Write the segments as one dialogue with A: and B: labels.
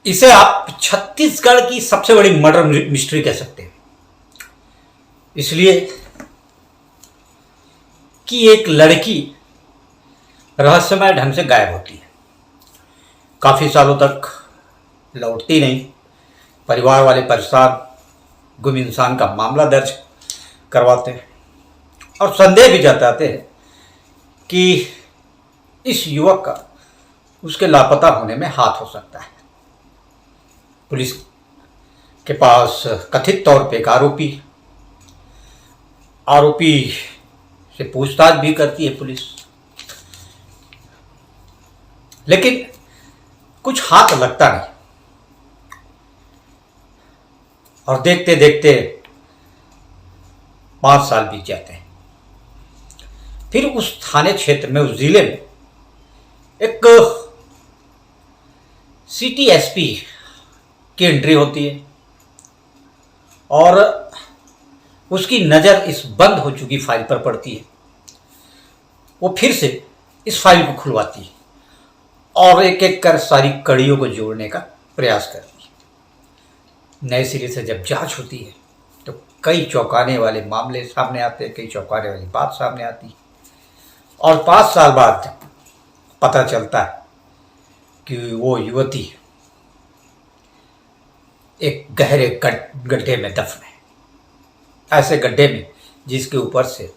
A: इसे आप छत्तीसगढ़ की सबसे बड़ी मर्डर मिस्ट्री कह सकते हैं, इसलिए कि एक लड़की रहस्यमय ढंग से गायब होती है, काफी सालों तक लौटती नहीं। परिवार वाले परेशान, गुम इंसान का मामला दर्ज करवाते हैं और संदेह भी जताते हैं कि इस युवक का उसके लापता होने में हाथ हो सकता है। पुलिस के पास कथित तौर पे एक आरोपी से पूछताछ भी करती है पुलिस, लेकिन कुछ हाथ लगता नहीं और देखते देखते 5 साल बीत जाते हैं। फिर उस थाने क्षेत्र में, उस जिले में एक सिटी एसपी की एंट्री होती है और उसकी नज़र इस बंद हो चुकी फाइल पर पड़ती है। वो फिर से इस फाइल को खुलवाती है और एक एक कर सारी कड़ियों को जोड़ने का प्रयास करती है। नए सिरे से जब जांच होती है तो कई चौंकाने वाले मामले सामने आते हैं, कई चौंकाने वाली बात सामने आती है और 5 साल बाद पता चलता है कि वो युवती एक गहरे गड्ढे में दफन है। ऐसे गड्ढे में जिसके ऊपर से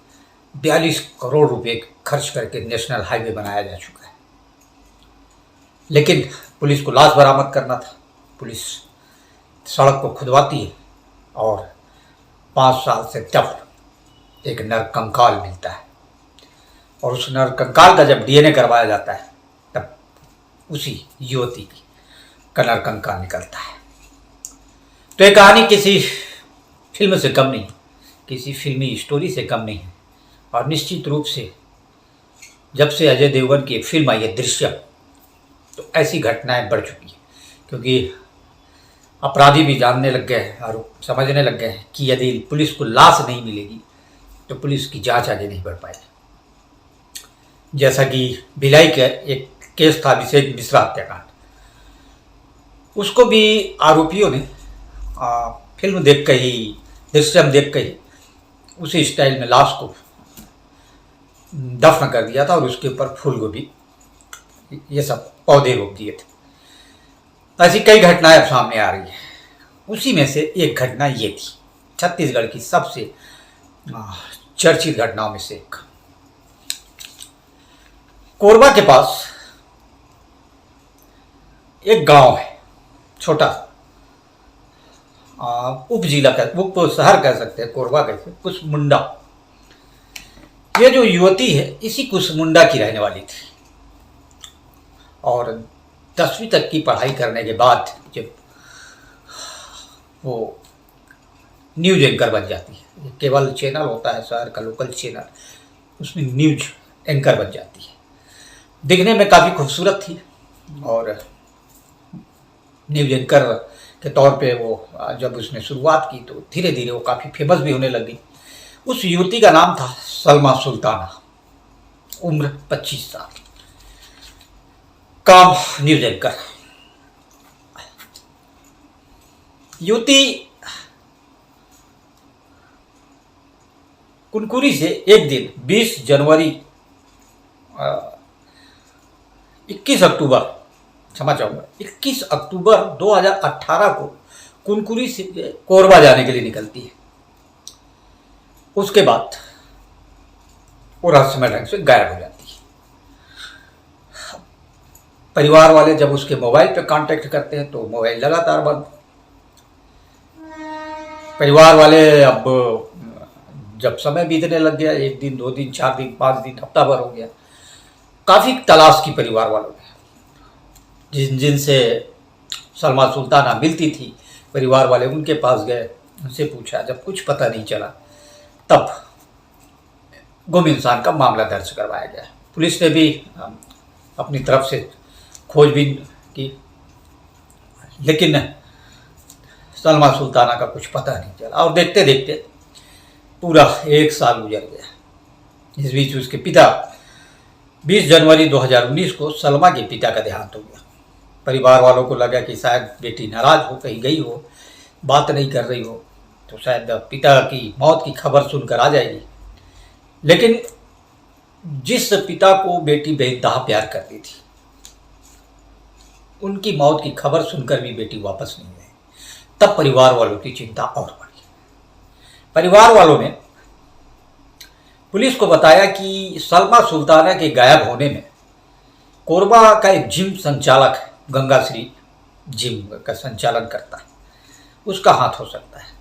A: 42 करोड़ रुपए खर्च करके नेशनल हाईवे बनाया जा चुका है, लेकिन पुलिस को लाश बरामद करना था। पुलिस सड़क को खुदवाती है और 5 साल से दफन एक नरकंकाल मिलता है और उस नरकंकाल का जब डीएनए करवाया जाता है तब उसी युवती का नरकंकाल निकलता है। तो ये कहानी किसी फिल्म से कम नहीं, किसी फिल्मी स्टोरी से कम नहीं है और निश्चित रूप से जब से अजय देवगन की एक फिल्म आई है दृश्यम, तो ऐसी घटनाएं बढ़ चुकी हैं, क्योंकि अपराधी भी जानने लग गए हैं और समझने लग गए हैं कि यदि पुलिस को लाश नहीं मिलेगी तो पुलिस की जांच आगे नहीं बढ़ पाएगी। जैसा कि भिलाई का एक केस था, अभिषेक मिश्रा हत्याकांड, उसको भी आरोपियों ने फिल्म देख कर ही, दृश्यम देख कर ही उसी स्टाइल में लाश को दफन कर दिया था और उसके ऊपर फूल गोभी ये सब पौधे रोप दिए थे। ऐसी कई घटनाएं अब सामने आ रही है। उसी में से एक घटना ये थी, छत्तीसगढ़ की सबसे चर्चित घटनाओं में से एक। कोरबा के पास एक गांव है, छोटा उप शहर कह सकते हैं, कोरबा कैसे, कुसमुंडा। ये जो युवती है इसी कुसमुंडा की रहने वाली थी और 10वीं तक की पढ़ाई करने के बाद जब वो न्यूज एंकर बन जाती है, केवल चैनल होता है शहर का, लोकल चैनल, उसमें न्यूज एंकर बन जाती है। दिखने में काफ़ी खूबसूरत थी और न्यूज एंकर के तौर पे वो जब उसने शुरुआत की तो धीरे धीरे वो काफ़ी फेमस भी होने लगी। उस युवती का नाम था सलमा सुल्ताना, उम्र 25 साल, काम न्यूज एंकर। युवती कुनकुरी से एक दिन 20 जनवरी 21 अक्टूबर 2018 को कुनकुरी से कोरबा जाने के लिए निकलती है। उसके बाद वो रहस्यमय ढंग से गायब हो जाती है। परिवार वाले जब उसके मोबाइल पे कांटेक्ट करते हैं तो मोबाइल लगातार बंद। परिवार वाले अब जब समय बीतने लग गया, 1 दिन, 2 दिन, 4 दिन, 5 दिन, हफ्ता भर हो गया, काफ़ी तलाश की परिवार वालों ने। जिनसे सलमा सुल्ताना मिलती थी, परिवार वाले उनके पास गए, उनसे पूछा। जब कुछ पता नहीं चला तब गुम इंसान का मामला दर्ज करवाया गया। पुलिस ने भी अपनी तरफ से खोजबीन की, लेकिन सलमा सुल्ताना का कुछ पता नहीं चला और देखते देखते पूरा 1 साल गुजर गया। इस बीच उसके पिता 20 जनवरी 2019 को सलमा के पिता का देहांत हो गया। परिवार वालों को लगा कि शायद बेटी नाराज हो, कहीं गई हो, बात नहीं कर रही हो, तो शायद पिता की मौत की खबर सुनकर आ जाएगी। लेकिन जिस पिता को बेटी बेइंतहा प्यार करती थी, उनकी मौत की खबर सुनकर भी बेटी वापस नहीं गई। तब परिवार वालों की चिंता और बढ़ी। परिवार वालों ने पुलिस को बताया कि सलमा सुल्ताना के गायब होने में कोरबा का एक जिम संचालक है, गंगाश्री जिम का संचालन करता है, उसका हाथ हो सकता है।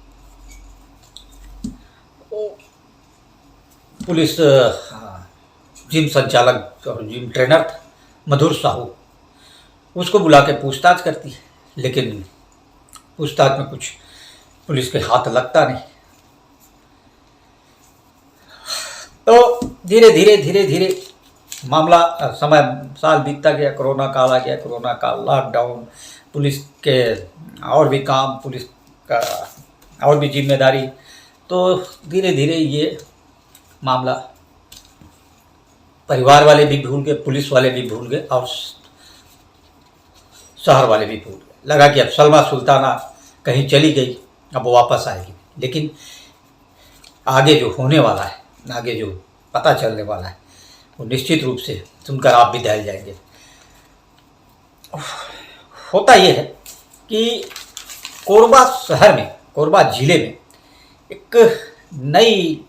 A: पुलिस जिम संचालक और जिम ट्रेनर था मधुर साहू, उसको बुला के पूछताछ करती है, लेकिन पूछताछ में कुछ पुलिस के हाथ लगता नहीं। तो धीरे धीरे मामला, समय साल बीतता गया, कोरोना काल आ गया, कोरोना काल, लॉकडाउन, पुलिस के और भी काम, पुलिस का और भी जिम्मेदारी, तो धीरे धीरे ये मामला परिवार वाले भी भूल गए, पुलिस वाले भी भूल गए और शहर वाले भी भूल गए। लगा कि अब सलमा सुल्ताना कहीं चली गई, अब वो वापस आएगी। लेकिन आगे जो होने वाला है, आगे जो पता चलने वाला है, वो निश्चित रूप से सुनकर आप भी दहल जाएंगे। होता ये है कि कोरबा शहर में, कोरबा जिले में एक नई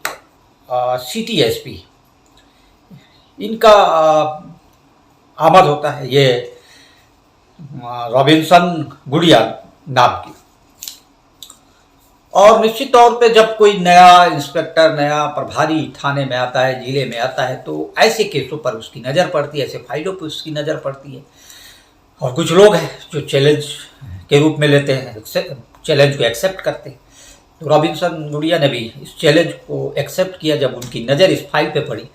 A: सिटी एसपी, इनका आमद होता है। ये रॉबिन्सन गुड़िया नाम की। और निश्चित तौर पे जब कोई नया इंस्पेक्टर, नया प्रभारी थाने में आता है, जिले में आता है, तो ऐसे केसों पर उसकी नज़र पड़ती है, ऐसे फाइलों पर उसकी नज़र पड़ती है। और कुछ लोग हैं जो चैलेंज के रूप में लेते हैं, चैलेंज को एक्सेप्ट करते हैं। तो रॉबिन्सन गुड़िया ने भी इस चैलेंज को एक्सेप्ट किया। जब उनकी नज़र इस फाइल पे पड़ी,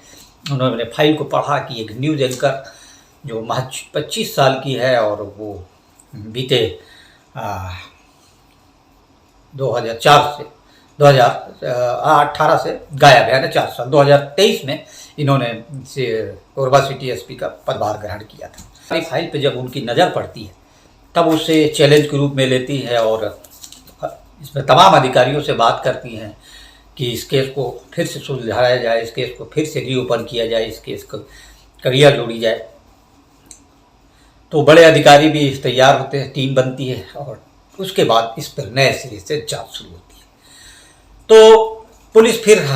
A: उन्होंने फाइल को पढ़ा कि एक न्यूज़ एंकर जो महज 25 साल की है और वो बीते 2018 से गायब है ना, 4 साल। 2023 में इन्होंने कोरबा सिटी एसपी का पदभार ग्रहण किया था। फाइल पे जब उनकी नज़र पड़ती है, तब उसे चैलेंज के रूप में लेती है और इसमें तमाम अधिकारियों से बात करती हैं कि इस केस को फिर से सुलझाया जाए, इस केस को फिर से रीओपन किया जाए, इस केस को कड़िया जोड़ी जाए। तो बड़े अधिकारी भी तैयार होते हैं, टीम बनती है और उसके बाद इस पर नए सिरे से जांच शुरू होती है। तो पुलिस फिर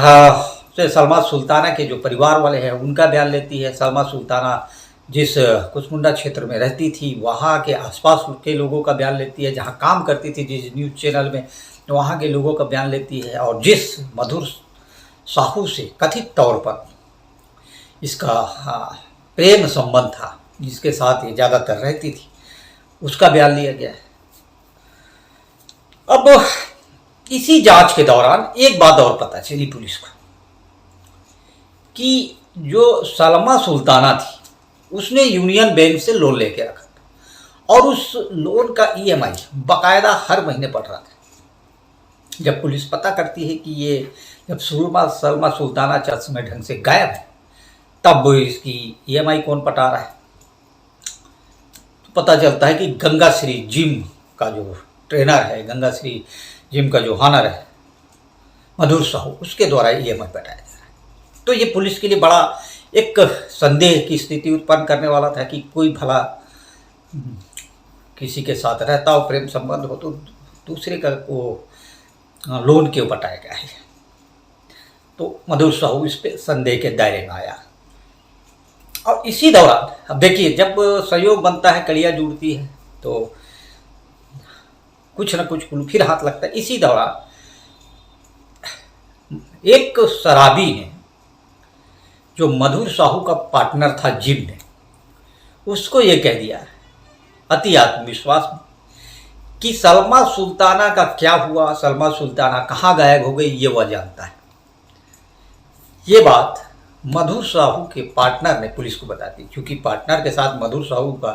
A: से सलमा सुल्ताना के जो परिवार वाले हैं उनका बयान लेती है। सलमा सुल्ताना जिस कुसमुंडा क्षेत्र में रहती थी, वहाँ के आसपास के लोगों का बयान लेती है। जहाँ काम करती थी जिस न्यूज़ चैनल में, तो वहाँ के लोगों का बयान लेती है। और जिस मधुर साहू से कथित तौर पर इसका प्रेम संबंध था, जिसके साथ ये ज़्यादातर रहती थी, उसका बयान लिया गया है। अब इसी जांच के दौरान एक बात और पता चली पुलिस को कि जो सलमा सुल्ताना थी, उसने यूनियन बैंक से लोन लेके रखा था और उस लोन का ईएमआई बाकायदा हर महीने पड़ रहा था। जब पुलिस पता करती है कि ये जब सलमा सुल्ताना चर्च में ढंग से गायब है, तब वो इसकी ईएमआई कौन पटा रहा है, तो पता चलता है कि गंगाश्री जिम का जो ट्रेनर है, गंगाश्री जिम का जो हॉनर है मधुर साहू, उसके द्वारा ईएमआई पटाया जा रहा है। तो ये पुलिस के लिए बड़ा एक संदेह की स्थिति उत्पन्न करने वाला था कि कोई भला किसी के साथ रहता हो, प्रेम संबंध हो, तो दूसरे का वो लोन क्यों पटाया गया है। तो मधुर साहू इस पे संदेह के दायरे में आया। और इसी दौरान अब देखिए, जब सहयोग बनता है, कड़िया जुड़ती है, तो कुछ न कुछ फिर हाथ लगता है। इसी दौरान एक शराबी ने, जो मधुर साहू का पार्टनर था जिम ने, उसको ये कह दिया अति आत्मविश्वास में कि सलमा सुल्ताना का क्या हुआ, सलमा सुल्ताना कहाँ गायब हो गई, ये वह जानता है। ये बात मधुर साहू के पार्टनर ने पुलिस को बता दी, क्योंकि पार्टनर के साथ मधुर साहू का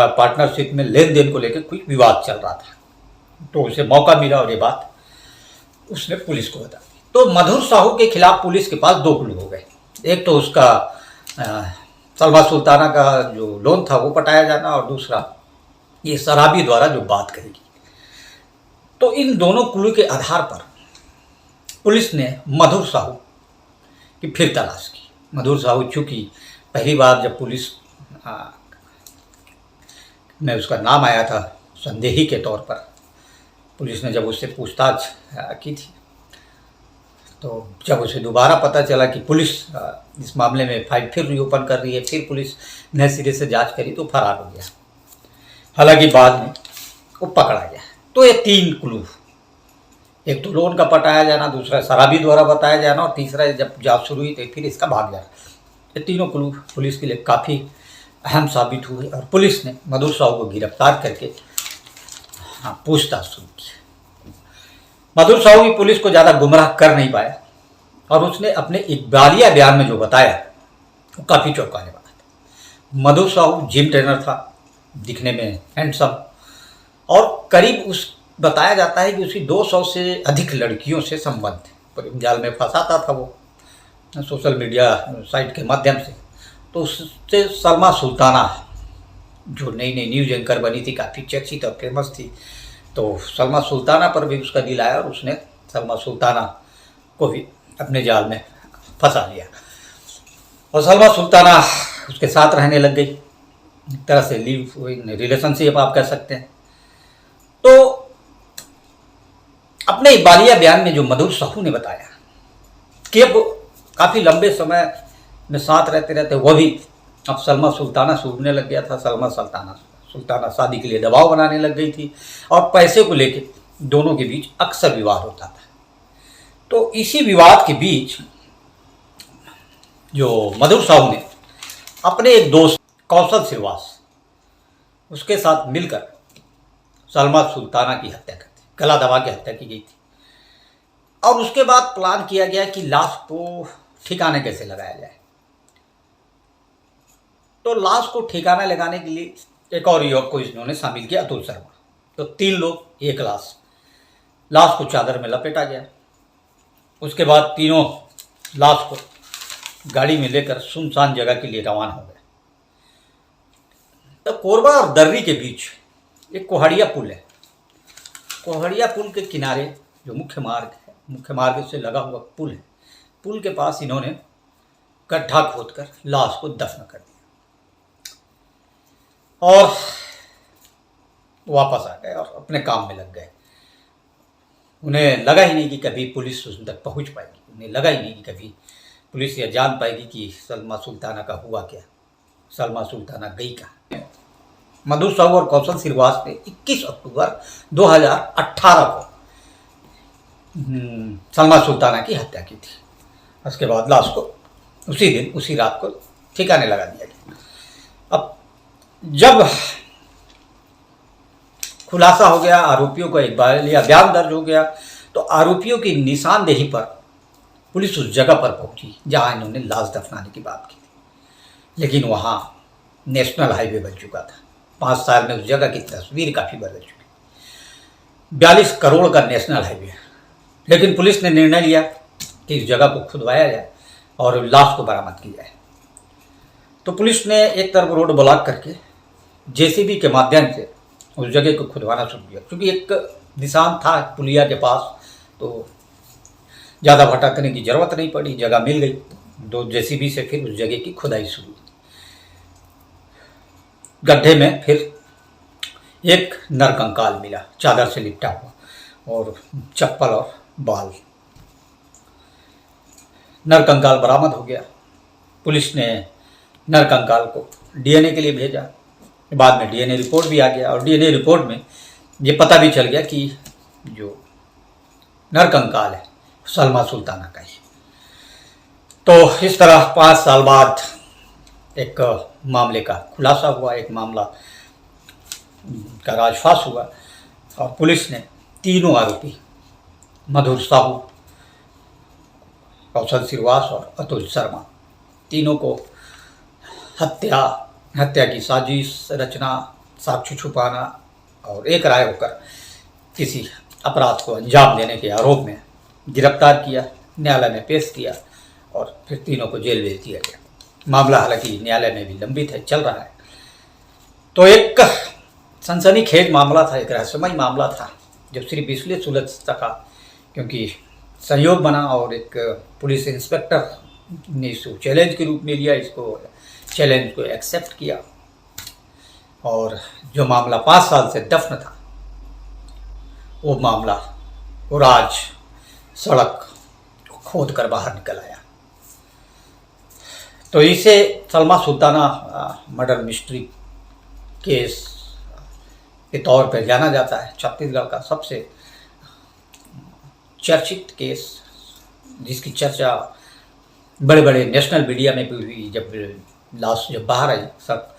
A: पार्टनरशिप में लेन देन को लेकर कुछ विवाद चल रहा था। तो उसे मौका मिला और ये बात उसने पुलिस को बता दी। तो मधुर साहू के खिलाफ पुलिस के पास 2 क्लू हो गए। एक तो उसका सलमा सुल्ताना का जो लोन था वो पटाया जाना, और दूसरा ये शराबी द्वारा जो बात कही गई। तो इन दोनों क्लू के आधार पर पुलिस ने मधुर साहू की फिर तलाश की। मधुर साहू चूँकि पहली बार जब पुलिस में उसका नाम आया था संदेही के तौर पर, पुलिस ने जब उससे पूछताछ की थी, तो जब उसे दोबारा पता चला कि पुलिस इस मामले में फाइल फिर रीओपन कर रही है, फिर पुलिस नए सिरे से जांच करी, तो फरार हो गया। हालांकि बाद में वो पकड़ा गया। तो ये 3 क्लू, एक तो लोन का पटाया जाना, दूसरा शराबी द्वारा बताया जाना, और तीसरा जब जांच शुरू हुई तो फिर इसका भाग जाना। ये तीनों क्लू पुलिस के लिए काफ़ी अहम साबित हुए, और पुलिस ने मधुर साहू को गिरफ्तार करके पूछताछ शुरू की। मधुर साहू भी पुलिस को ज़्यादा गुमराह कर नहीं पाया, और उसने अपने इकबालिया बयान में जो बताया वो काफ़ी चौंकाने वाला था। मधुर साहू जिम ट्रेनर था, दिखने में हैंडसम, और करीब उस बताया जाता है कि उसकी 200 से अधिक लड़कियों से संबंध थे। पर जाल में फंसाता था वो सोशल मीडिया साइट के माध्यम से। तो उससे सलमा सुल्ताना जो नई नई न्यूज़ एंकर बनी थी, काफ़ी चर्चित और फेमस थी, तो सलमा सुल्ताना पर भी उसका दिल आया, और उसने सलमा सुल्ताना को भी अपने जाल में फंसा लिया, और सलमा सुल्ताना उसके साथ रहने लग गई। एक तरह से लिव इन रिलेशनशिप आप कह सकते हैं। तो अपने इकबालिया बयान में जो मधुर साहू ने बताया कि अब काफ़ी लंबे समय में साथ रहते रहते वह भी अब सलमा सुल्ताना से उड़ने लग गया था। सलमा सुल्ताना शादी के लिए दबाव बनाने लग गई थी, और पैसे को लेके दोनों के बीच अक्सर विवाद होता था। तो इसी विवाद के बीच जो मधुर साहू ने अपने एक दोस्त कौशल श्रीवास, उसके साथ मिलकर सलमा सुल्ताना की हत्या कर दी, गला दबा के हत्या की गई थी। और उसके बाद प्लान किया गया कि लाश को ठिकाने कैसे लगाया जाए। तो लाश को ठिकाना लगाने के लिए एक और युवक को इन्होंने शामिल किया, अतुल शर्मा। तो 3 लोग, एक लाश को चादर में लपेटा गया। उसके बाद तीनों लाश को गाड़ी में लेकर सुनसान जगह के लिए रवाना हो गए। तो कोरबा और दर्री के बीच एक कोहड़िया पुल है। कोहड़िया पुल के किनारे जो मुख्य मार्ग से लगा हुआ पुल है, पुल के पास इन्होंने गड्ढा खोदकर लाश को दफन कर दिया और वापस आ गए और अपने काम में लग गए। उन्हें लगा ही नहीं कि कभी पुलिस उस तक पहुंच पाएगी। उन्हें लगा ही नहीं कि कभी पुलिस यह जान पाएगी कि सलमा सुल्ताना का हुआ क्या, सलमा सुल्ताना गई कहाँ। मधुर साहू और कौशल श्रीवास ने 21 अक्टूबर 2018 को सलमा सुल्ताना की हत्या की थी। उसके बाद लाश को उसी दिन उसी रात को ठिकाने लगा दिया गया। अब जब खुलासा हो गया, आरोपियों का एक बार लिया बयान दर्ज हो गया, तो आरोपियों की निशानदेही पर पुलिस उस जगह पर पहुंची जहां इन्होंने लाश दफनाने की बात की थी। लेकिन वहां नेशनल हाईवे बन चुका था। 5 साल में उस जगह की तस्वीर काफ़ी बदल चुकी। 42 करोड़ का नेशनल हाईवे। लेकिन पुलिस ने निर्णय लिया कि इस जगह को खुदवाया जाए और लाश को बरामद किया जाए। तो पुलिस ने एक तरफ रोड ब्लॉक करके जेसीबी के माध्यम से उस जगह को खुदवाना शुरू किया। क्योंकि एक निशान था पुलिया के पास, तो ज़्यादा भटकने की ज़रूरत नहीं पड़ी, जगह मिल गई। 2 जेसीबी से फिर उस जगह की खुदाई शुरू हुई। गड्ढे में फिर एक नरकंकाल मिला, चादर से लिपटा हुआ, और चप्पल और बाल। नरकंकाल बरामद हो गया। पुलिस ने नरकंकाल को डीएनए के लिए भेजा। बाद में डीएनए रिपोर्ट भी आ गया, और डीएनए रिपोर्ट में ये पता भी चल गया कि जो नरकंकाल है सलमा सुल्ताना का ही। तो इस तरह 5 साल बाद एक मामले का खुलासा हुआ, एक मामला का राजफाश हुआ, और पुलिस ने तीनों आरोपी मधुर साहू, कौशल श्रीवास और अतुल शर्मा, तीनों को हत्या की साजिश रचना, साक्ष्य छुपाना और एक राय होकर किसी अपराध को अंजाम देने के आरोप में गिरफ्तार किया, न्यायालय में पेश किया, और फिर तीनों को जेल भेज दिया गया। मामला हालांकि न्यायालय में भी लंबित है, चल रहा है। तो एक सनसनीखेज मामला था, एक रहस्यमय मामला था, जब सिर्फ इसलिए सुलझ सका क्योंकि संयोग बना और एक पुलिस इंस्पेक्टर ने इसको चैलेंज के रूप में लिया, इसको चैलेंज को एक्सेप्ट किया और जो मामला 5 साल से दफन था वो मामला और आज सड़क खोद कर बाहर निकल आया। तो इसे Salma Sultana murder mystery case के तौर पर जाना जाता है। छत्तीसगढ़ का सबसे चर्चित केस, जिसकी चर्चा बड़े बड़े नेशनल मीडिया में भी हुई। जब लाश जब बाहर आई सब,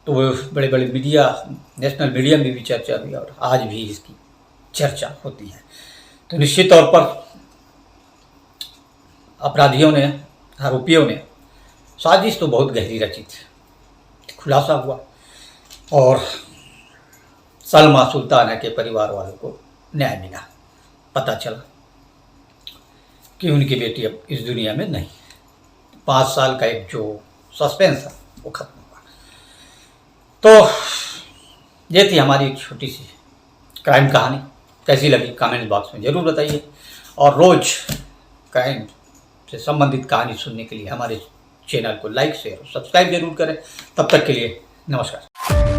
A: तो वो बड़े बड़े मीडिया, नेशनल मीडिया में भी चर्चा हुई और आज भी इसकी चर्चा होती है। तो निश्चित तौर पर अपराधियों ने, आरोपियों ने साजिश तो बहुत गहरी रची थी, खुलासा हुआ और सलमा सुल्ताना के परिवार वालों को न्याय मिला। पता चला कि उनकी बेटी अब इस दुनिया में नहीं। 5 साल का एक जो सस्पेंस था वो खत्म हुआ। तो ये थी हमारी एक छोटी सी क्राइम कहानी। कैसी लगी कमेंट बॉक्स में ज़रूर बताइए और रोज़ क्राइम से संबंधित कहानी सुनने के लिए हमारे चैनल को लाइक, शेयर और सब्सक्राइब जरूर करें। तब तक के लिए नमस्कार।